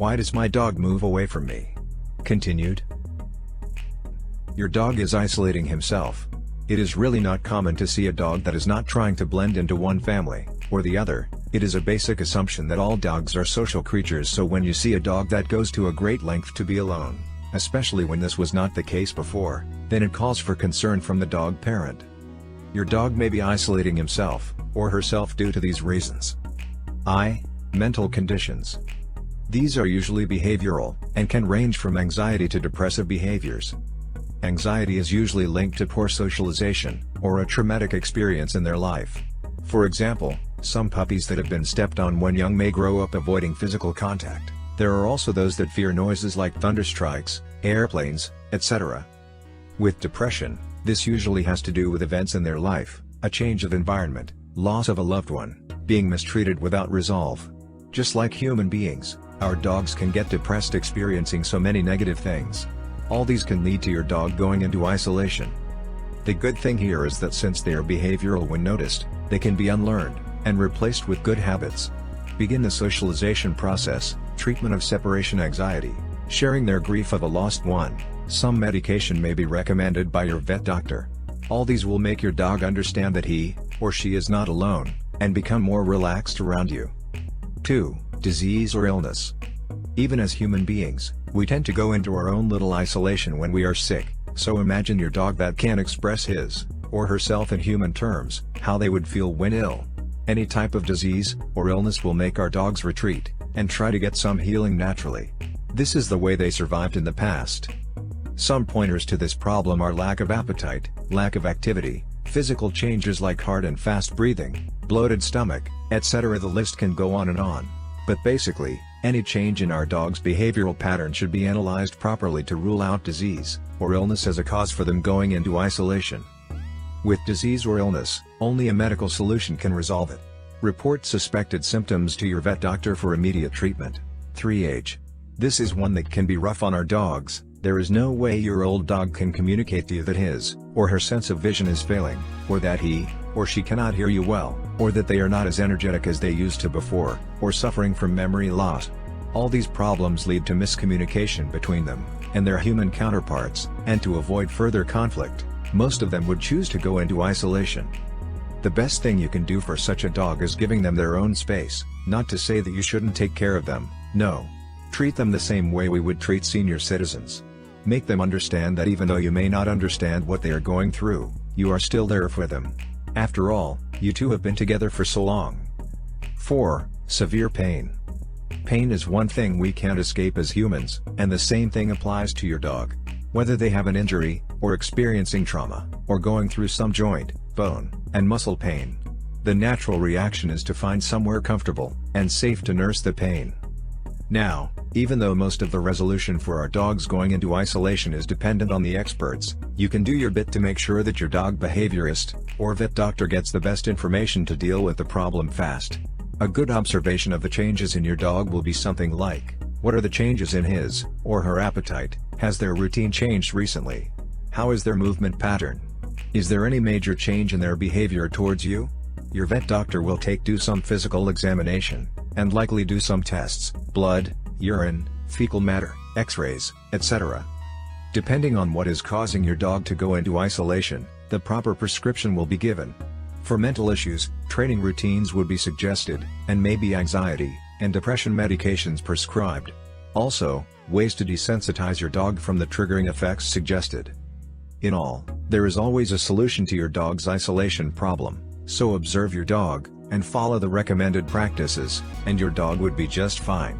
Why does my dog move away from me? Continued. Your dog is isolating himself. It is really not common to see a dog that is not trying to blend into one family or the other. It is a basic assumption that all dogs are social creatures, so when you see a dog that goes to a great length to be alone, especially when this was not the case before, then it calls for concern from the dog parent. Your dog may be isolating himself or herself due to these reasons. Mental conditions. These are usually behavioral and can range from anxiety to depressive behaviors. Anxiety is usually linked to poor socialization or a traumatic experience in their life. For example, some puppies that have been stepped on when young may grow up avoiding physical contact. There are also those that fear noises like thunderstrikes, airplanes, etc. With depression, this usually has to do with events in their life, a change of environment, loss of a loved one, being mistreated without resolve. Just like human beings, our dogs can get depressed experiencing so many negative things. All these can lead to your dog going into isolation. The good thing here is that since they are behavioral when noticed, they can be unlearned and replaced with good habits. Begin the socialization process, treatment of separation anxiety, sharing their grief of a lost one. Some medication may be recommended by your vet doctor. All these will make your dog understand that he or she is not alone, and become more relaxed around you. 2. Disease or illness. Even as human beings, we tend to go into our own little isolation when we are sick, so imagine your dog that can't express his or herself in human terms, how they would feel when ill. Any type of disease or illness will make our dogs retreat and try to get some healing naturally. This is the way they survived in the past. Some pointers to this problem are lack of appetite, lack of activity, physical changes like hard and fast breathing, bloated stomach, etc. The list can go on and on. But basically, any change in our dog's behavioral pattern should be analyzed properly to rule out disease or illness as a cause for them going into isolation. With disease or illness, only a medical solution can resolve it. Report suspected symptoms to your vet doctor for immediate treatment. 3. Age. This is one that can be rough on our dogs. There is no way your old dog can communicate to you that his or her sense of vision is failing, or that he or she cannot hear you well, or that they are not as energetic as they used to before, or suffering from memory loss. All these problems lead to miscommunication between them and their human counterparts, and to avoid further conflict, most of them would choose to go into isolation. The best thing you can do for such a dog is giving them their own space, not to say that you shouldn't take care of them, no. Treat them the same way we would treat senior citizens. Make them understand that even though you may not understand what they are going through, you are still there for them. After all, you two have been together for so long. 4. Severe pain. Pain is one thing we can't escape as humans, and the same thing applies to your dog. Whether they have an injury, or experiencing trauma, or going through some joint, bone, and muscle pain, the natural reaction is to find somewhere comfortable and safe to nurse the pain. Now, even though most of the resolution for our dogs going into isolation is dependent on the experts, you can do your bit to make sure that your dog behaviorist or vet doctor gets the best information to deal with the problem fast. A good observation of the changes in your dog will be something like, what are the changes in his or her appetite? Has their routine changed recently? How is their movement pattern? Is there any major change in their behavior towards you? Your vet doctor will do some physical examination, and likely do some tests, blood, urine, fecal matter, x-rays, etc. Depending on what is causing your dog to go into isolation, the proper prescription will be given. For mental issues, training routines would be suggested, and maybe anxiety and depression medications prescribed. Also, ways to desensitize your dog from the triggering effects suggested. In all, there is always a solution to your dog's isolation problem, so observe your dog, and follow the recommended practices, and your dog would be just fine.